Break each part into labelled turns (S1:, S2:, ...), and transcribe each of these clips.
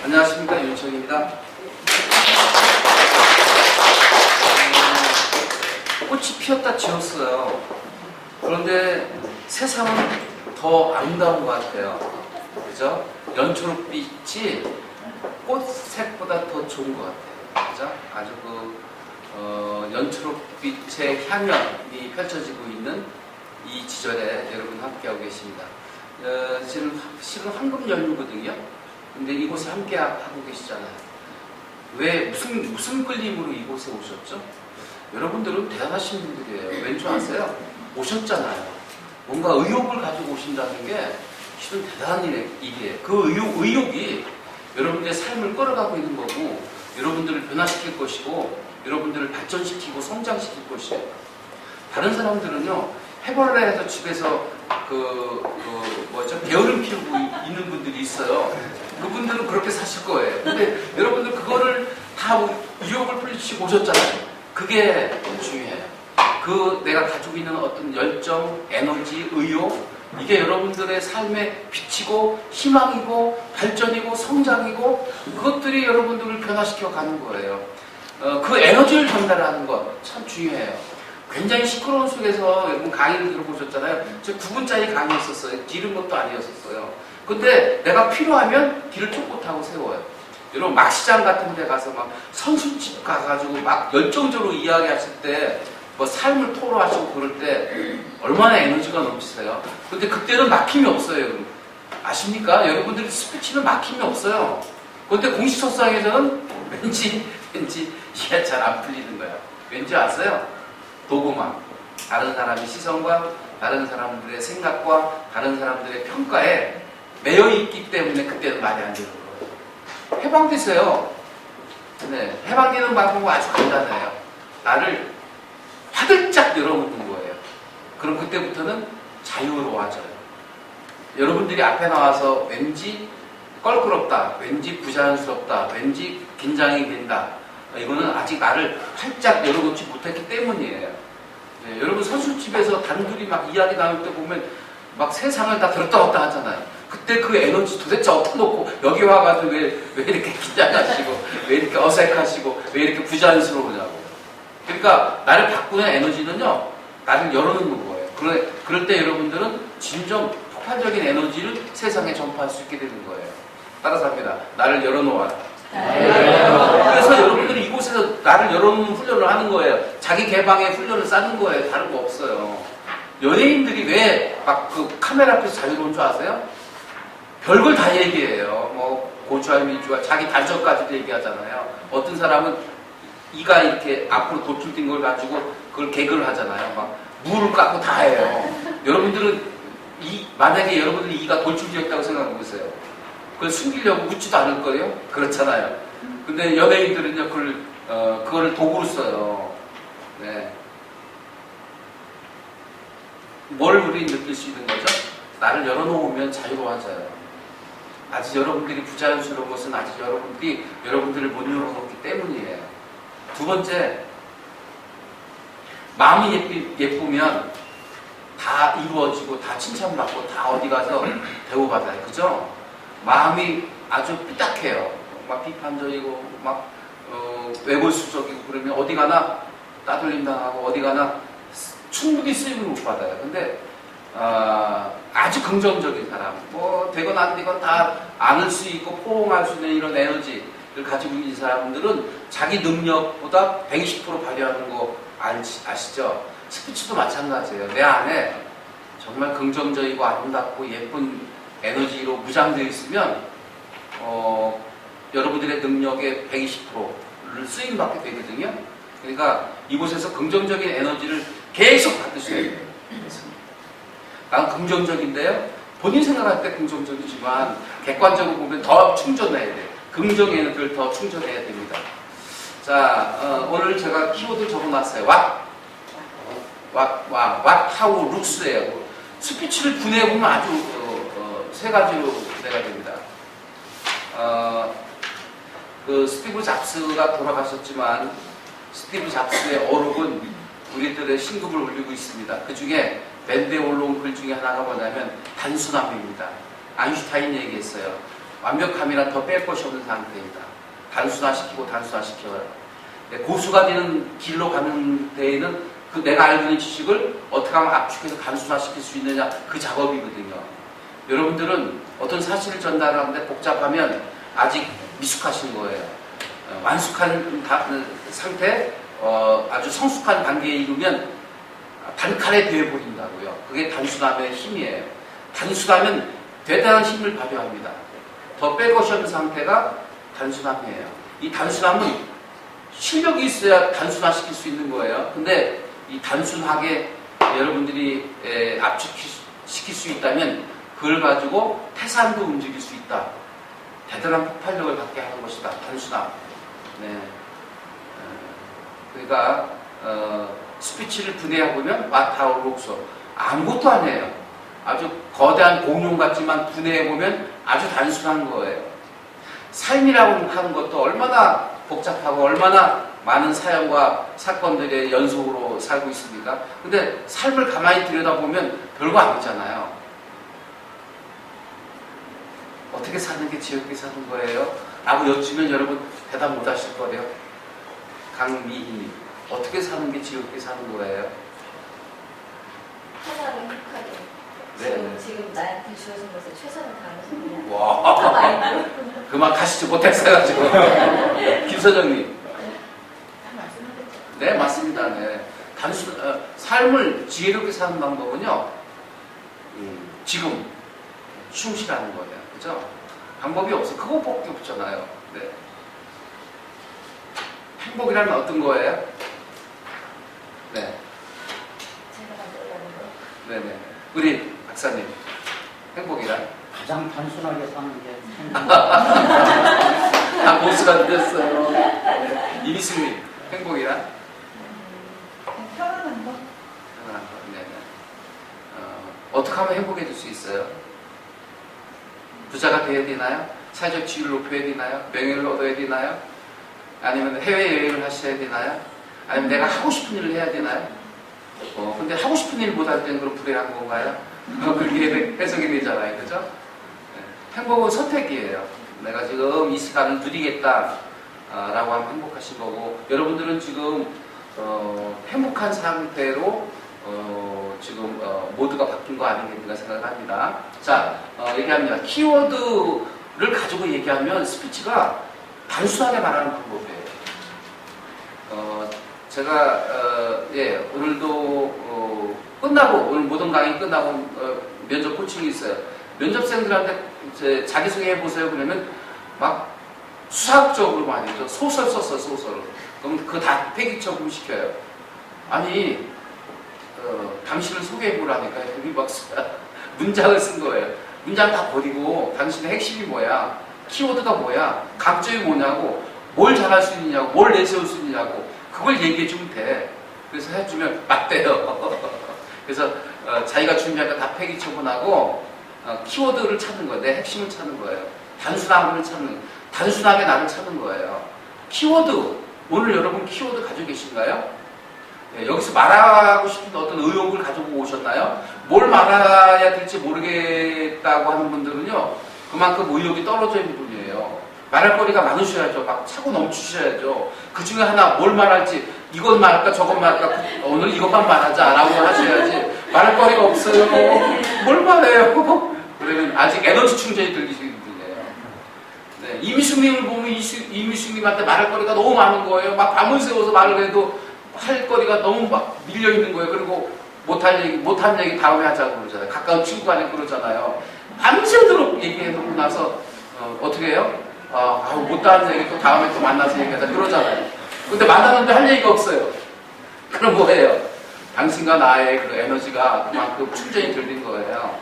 S1: 안녕하십니까, 윤청입니다. 꽃이 피었다 지었어요. 그런데 세상은 더 아름다운 것 같아요. 그죠? 연초록빛이 꽃색보다 더 좋은 것 같아요. 그죠? 아주 연초록빛의 향연이 펼쳐지고 있는 이 지절에 여러분 함께하고 계십니다. 지금 실은 황금 연휴거든요. 근데 이곳에 함께하고 계시잖아요. 왜, 무슨 끌림으로 이곳에 오셨죠? 여러분들은 대단하신 분들이에요. 왠지 아세요? 오셨잖아요. 뭔가 의욕을 가지고 오신다는 게 실은 대단한 일이에요. 그 의욕이 여러분들의 삶을 끌어가고 있는 거고, 여러분들을 변화시킬 것이고, 여러분들을 발전시키고 성장시킬 것이에요. 다른 사람들은요, 해볼래 해서 집에서 게으름 피우고 있는 분들이 있어요. 그분들은 그렇게 사실 거예요. 근데 여러분들 그거를 다 유혹을 풀리시고 오셨잖아요. 그게 중요해요. 내가 가지고 있는 어떤 열정, 에너지, 의욕, 이게 여러분들의 삶에 비치고 희망이고 발전이고 성장이고 그것들이 여러분들을 변화시켜 가는 거예요. 그 에너지를 전달하는 것 참 중요해요. 굉장히 시끄러운 속에서 여러분 강의를 들어보셨잖아요. 저 9분짜리 강의였었어요. 길은 것도 아니었었어요. 근데 내가 필요하면 길을 쫓고 세워요. 여러분 막시장 같은 데 가서 막 선술집 가가지고 막 열정적으로 이야기하실 때 뭐 삶을 토로하시고 그럴 때 얼마나 에너지가 넘치세요. 근데 그때는 막힘이 없어요. 여러분. 아십니까? 여러분들이 스피치는 막힘이 없어요. 근데 공시초상에서는 왠지 이게 잘 안 풀리는 거야. 왠지 아세요? 도구만. 다른 사람의 시선과 다른 사람들의 생각과 다른 사람들의 평가에 매여 있기 때문에 그때는 말이 안 되는 거예요. 해방되세요. 네, 해방되는 방법은 아주 간단해요. 나를 화들짝 열어놓는 거예요. 그럼 그때부터는 자유로워져요. 여러분들이 앞에 나와서 왠지 껄끄럽다, 왠지 부자연스럽다, 왠지 긴장이 된다. 이거는 아직 나를 활짝 열어놓지 못했기 때문이에요. 네, 여러분 선술집에서 단둘이 막 이야기 나눌 때 보면 막 세상을 다 들었다 놨다 하잖아요. 그때 그 에너지 도대체 어디다 놓고 여기 와가지고 왜 이렇게 긴장하시고 왜 이렇게 어색하시고 왜 이렇게 부자연스러우냐고. 그러니까 나를 바꾸는 에너지는요, 나를 열어놓는 거예요. 그럴 때 여러분들은 진정 폭발적인 에너지를 세상에 전파할 수 있게 되는 거예요. 따라서 합니다. 나를 열어놓아라. 그래서 여러분들이 이곳에서 나를 열어놓는 훈련을 하는 거예요. 자기 개방의 훈련을 쌓는 거예요. 다른 거 없어요. 연예인들이 왜 막 그 카메라 앞에서 자유로운 줄 아세요? 별걸 다 얘기해요. 뭐 고주할 미주할 자기 단점까지도 얘기하잖아요. 어떤 사람은 이가 이렇게 앞으로 도출된 걸 가지고 그걸 개그를 하잖아요. 막 물을 깎고 다 해요. 여러분들은 만약에 여러분들이 이가 돌출되었다고 생각해 보세요. 그걸 숨기려고 묻지도 않을 거예요? 그렇잖아요. 근데 연예인들은요, 그거를 도구로 써요. 네. 뭘 우리 느낄 수 있는 거죠? 나를 열어놓으면 자유로워져요. 아직 여러분들이 부자연스러운 것은 아직 여러분들을 못 열어놓기 때문이에요. 두 번째, 마음이 예쁘면 다 이루어지고 다 칭찬받고 다 어디 가서 대우받아요. 그죠? 마음이 아주 삐딱해요. 막 비판적이고 막 외골수적이고 그러면 어디 가나 따돌림 당하고 어디 가나 충분히 수입을 못 받아요. 근데 아주 긍정적인 사람, 뭐 되건 안 되건 다 안을 수 있고 포옹할 수 있는 이런 에너지를 가지고 있는 사람들은 자기 능력보다 120% 발휘하는 거 아시죠? 스피치도 마찬가지예요. 내 안에 정말 긍정적이고 아름답고 예쁜 에너지로 무장되어 있으면 여러분들의 능력의 120%를 쓰임받게 되거든요. 그러니까 이곳에서 긍정적인 에너지를 계속 받으셔야 돼요. 난 긍정적인데요. 본인 생각할 때 긍정적이지만 객관적으로 보면 더 충전해야 돼요. 긍정 에너지를 더 충전해야 됩니다. 자, 오늘 제가 키워드 적어놨어요. what, how, looks예요. 스피치를 분해해보면 아주 세 가지로 분해가 됩니다. 그 스티브 잡스가 돌아가셨지만 스티브 잡스의 어록은 우리들의 신급을 올리고 있습니다. 그 중에 밴드에 올라온 글 중에 하나가 뭐냐면 단순함입니다. 아인슈타인 얘기했어요. 완벽함이란 더 뺄 것이 없는 상태입니다. 단순화시키고 단순화시켜요. 고수가 되는 길로 가는 데에는 그 내가 알고 있는 지식을 어떻게 하면 압축해서 단순화시킬 수 있느냐, 그 작업이거든요. 여러분들은 어떤 사실을 전달하는데 복잡하면 아직 미숙하신 거예요. 완숙한 상태, 아주 성숙한 단계에 이르면 단칼에 되어버린다고요. 그게 단순함의 힘이에요. 단순하면 대단한 힘을 발휘합니다. 더 뺄 것이 없는 상태가 단순함이에요. 이 단순함은 실력이 있어야 단순화시킬 수 있는 거예요. 근데 이 단순하게 여러분들이 압축시킬 수 있다면 그걸 가지고 태산도 움직일 수 있다. 대단한 폭발력을 갖게 하는 것이다. 단순함. 네. 그러니까 스피치를 분해해보면 와타오록소 아무것도 아니에요. 아주 거대한 공룡 같지만 분해해보면 아주 단순한 거예요. 삶이라고 하는 것도 얼마나 복잡하고 얼마나 많은 사연과 사건들의 연속으로 살고 있습니까? 근데 삶을 가만히 들여다보면 별거 아니잖아요. 어떻게 사는 게 지옥에 사는 거예요? 라고 여쭈면 여러분 대답 못 하실 거예요. 강미희님, 어떻게 사는 게 지옥에 사는 거예요?
S2: 하나를 행복하게.
S1: 네.
S2: 지금 나한테 주어진 것에 최선을 다하는 소리야.
S1: 와, 그만 가시지 못했어가지고. 김서정님. 네, 맞습니다. 네. 삶을 지혜롭게 사는 방법은요, 지금 충실하는 거예요. 그죠? 방법이 없어. 그거밖에 없잖아요. 네. 행복이라면 어떤 거예요? 네.
S2: 제가 만들어가는 거.
S1: 네네. 우리 박사님, 행복이란?
S3: 가장 단순하게 사는 게 행복.
S1: 다 보수가 되셨어요. 네. 이미수님, 행복이란?
S2: 편안한 거.
S1: 편안한 거. 네네. 어떻게 하면 행복해질 수 있어요? 부자가 되어야 되나요? 사회적 지위를 높여야 되나요? 명예를 얻어야 되나요? 아니면 해외여행을 하셔야 되나요? 아니면 내가 하고 싶은 일을 해야 되나요? 근데 하고 싶은 일 못 할 때는 그럼 불행한 건가요? 그렇게 해석이 되잖아요. 그죠? 네. 행복은 선택이에요. 내가 지금 이 시간을 누리겠다 라고 하면 행복하신 거고, 여러분들은 지금 행복한 상태로 지금 모두가 바뀐 거 아니겠는가 생각을 합니다. 자, 얘기합니다. 키워드를 가지고 얘기하면 스피치가 단순하게 말하는 방법이에요. 제가 예, 오늘도 끝나고, 오늘 모든 강의 끝나고 면접 코칭이 있어요. 면접생들한테 자기소개 해보세요 그러면 막 수학적으로 많이 해요. 소설 썼어, 소설. 그럼 그거 다 폐기처분 시켜요. 아니 당신을 소개해보라니까 여기 막 문장을 쓴 거예요. 문장 다 버리고 당신의 핵심이 뭐야, 키워드가 뭐야, 강점이 뭐냐고, 뭘 잘할 수 있느냐고, 뭘 내세울 수 있느냐고, 그걸 얘기해주면 돼. 그래서 해주면 맞대요. 그래서 자기가 준비한 거 다 폐기 처분하고 키워드를 찾는 거예요. 내 핵심을 찾는 거예요. 단순함을 찾는, 단순하게 나를 찾는 거예요. 키워드, 오늘 여러분 키워드 가지고 계신가요? 네, 여기서 말하고 싶은 어떤 의욕을 가지고 오셨나요? 뭘 말해야 될지 모르겠다고 하는 분들은요, 그만큼 의욕이 떨어져 있는 분이에요. 말할 거리가 많으셔야죠. 막 차고 넘치셔야죠. 그 중에 하나 뭘 말할지, 이것 말할까 저것 말할까, 오늘 이것만 말하자라고 하셔야지. 말할 거리가 없어요. 뭘 말해요? 그러면 아직 에너지 충전이 들리시는 분이에요. 네, 이미숙님을 보면 이미숙님한테 말할 거리가 너무 많은 거예요. 막 밤을 새워서 말을 해도 할 거리가 너무 막 밀려 있는 거예요. 그리고 못한 얘기 다음에 하자고 그러잖아요. 가까운 친구 간에 그러잖아요. 밤새도록 얘기해 놓고 나서 어떻게 해요? 못다한 얘기 또 다음에 또 만나서 얘기하자 그러잖아요. 근데 만나는데 할 얘기가 없어요. 그럼 뭐예요? 당신과 나의 그 에너지가 그만큼 충전이 들린 거예요.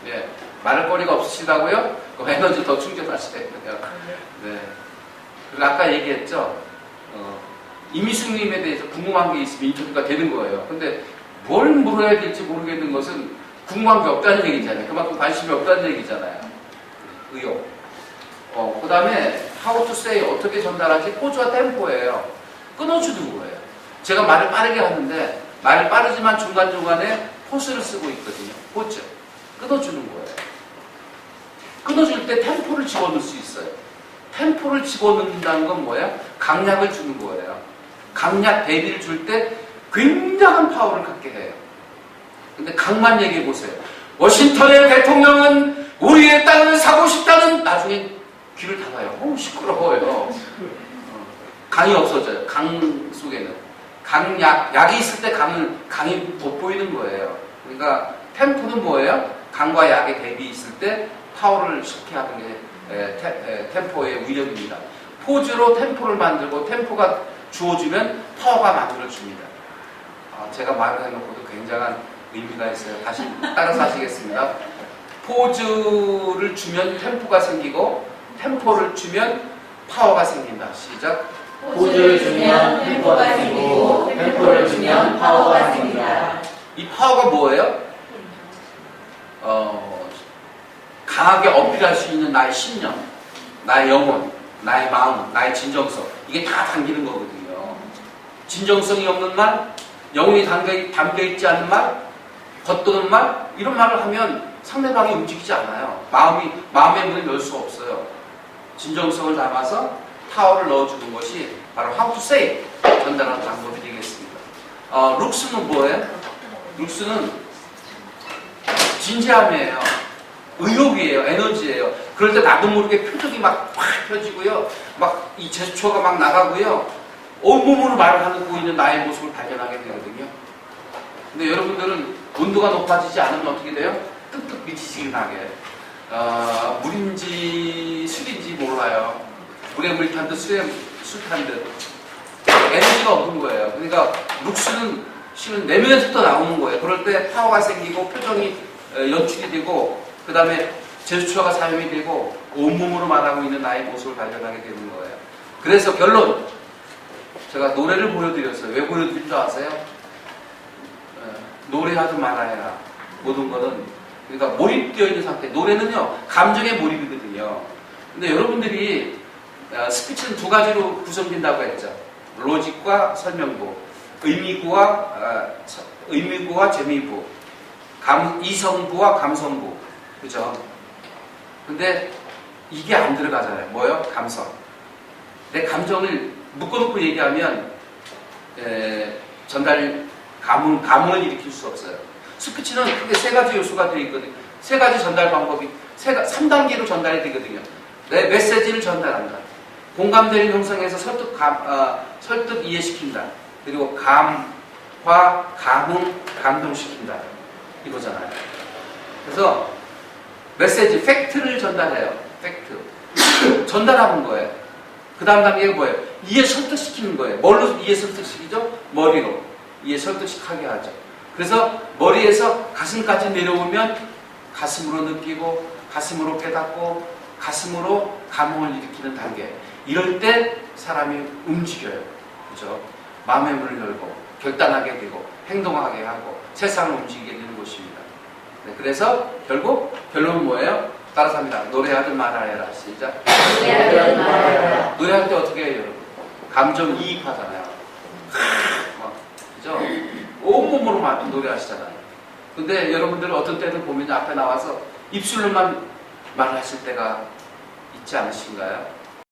S1: 예, 말할 거리가 없으시다고요? 그럼 에너지 더 충전하셔야 돼요. 네. 그리고 아까 얘기했죠. 이미숙님에 대해서 궁금한 게 있으면 인터뷰가 되는 거예요. 근데 뭘 물어야 될지 모르겠는 것은 궁금한 게 없다는 얘기잖아요. 그만큼 관심이 없다는 얘기잖아요. 의욕. 그 다음에 how to say, 어떻게 전달하지? 포즈와 템포예요. 끊어주는 거예요. 제가 말을 빠르게 하는데 말을 빠르지만 중간중간에 포즈를 쓰고 있거든요. 포즈. 끊어주는 거예요. 끊어줄 때 템포를 집어넣을 수 있어요. 템포를 집어넣는다는 건 뭐야? 강약을 주는 거예요. 강약 대비를 줄 때 굉장한 파워를 갖게 해요. 근데 강만 얘기해 보세요. 워싱턴의 대통령은 우리의 땅을 사고 싶다는, 나중에 귀를 닫아요. 시끄러워요. 강이 없어져요. 강 속에는. 약이 있을 때 강이 돋보이는 거예요. 그러니까 템포는 뭐예요? 강과 약의 대비 있을 때 파워를 쉽게 하는 게 템포의 위력입니다. 포즈로 템포를 만들고 템포가 주어지면 파워가 만들어집니다. 제가 말을 해놓고도 굉장한 의미가 있어요. 다시 따라서 하시겠습니다. 포즈를 주면 템포가 생기고 템포를 주면 파워가 생긴다. 시작.
S3: 포즈를 주면 템포가 생기고 템포를 주면 파워가 생긴다.
S1: 이 파워가 뭐예요? 강하게 어필할 수 있는 나의 신념, 나의 영혼, 나의 마음, 나의 진정성, 이게 다 담기는 거거든요. 진정성이 없는 말, 영혼이 담겨있지 않은 말, 겉도는 말, 이런 말을 하면 상대방이 움직이지 않아요. 마음의 문을 열 수 없어요. 진정성을 담아서 파워를 넣어주는 것이 바로 how to say 전달하는 방법이 되겠습니다. 룩스는 뭐예요? 룩스는 진지함이에요. 의욕이에요. 에너지예요. 그럴 때 나도 모르게 표정이 막 펴지고요. 막 이 제스처가 막 나가고요. 온몸으로 말을 하고 있는 나의 모습을 발견하게 되거든요. 근데 여러분들은 온도가 높아지지 않으면 어떻게 돼요? 뜨뜻 미치지근하게. 물인지 술인지 몰라요. 물에 물 탄 듯 술에 술 탄 듯. 에너지가 없는 거예요. 그러니까 룩스는 실은 내면에서부터 나오는 거예요. 그럴 때 파워가 생기고 표정이 연출이 되고 그 다음에 제스처가 사용이 되고 온몸으로 말하고 있는 나의 모습을 발견하게 되는 거예요. 그래서 결론, 제가 노래를 보여드렸어요. 왜 보여드린 줄 아세요? 노래하지 말아야 모든 거는. 그러니까 몰입되어 있는 상태. 노래는요 감정의 몰입이거든요. 근데 여러분들이 스피치는 두 가지로 구성된다고 했죠. 로직과 설명부, 의미구와 재미부, 이성부와 감성부. 그죠? 근데 이게 안 들어가잖아요. 뭐요? 감성. 내 감정을 묶어놓고 얘기하면 감흥을 일으킬 수 없어요. 스피치는 크게 세 가지 요소가 되어 있거든요. 세 가지 전달 방법이 3단계로 전달이 되거든요. 내 메시지를 전달한다. 공감대를 형성해서 설득 이해시킨다. 그리고 감화, 감흥, 감동시킨다. 이거잖아요. 그래서 메시지, 팩트를 전달해요. 팩트. 전달하는 거예요. 그 다음 단계가 뭐예요? 이해 설득시키는 거예요. 뭘로 이해 설득시키죠? 머리로. 이해 설득시키게 하죠. 그래서 머리에서 가슴까지 내려오면 가슴으로 느끼고, 가슴으로 깨닫고, 가슴으로 감흥을 일으키는 단계. 이럴 때 사람이 움직여요. 그죠? 마음의 문을 열고, 결단하게 되고, 행동하게 하고, 세상을 움직이게 되는 것입니다. 네, 그래서 결국 결론은 뭐예요? 따라서 합니다. 노래하지 말아야. 시작. 노래할 때 어떻게 해요, 여러분? 감정이입하잖아요. 그죠? 온몸으로 노래하시잖아요. 근데 여러분들은 어떤 때는 보면 앞에 나와서 입술로만 말을 하실 때가 있지 않으신가요?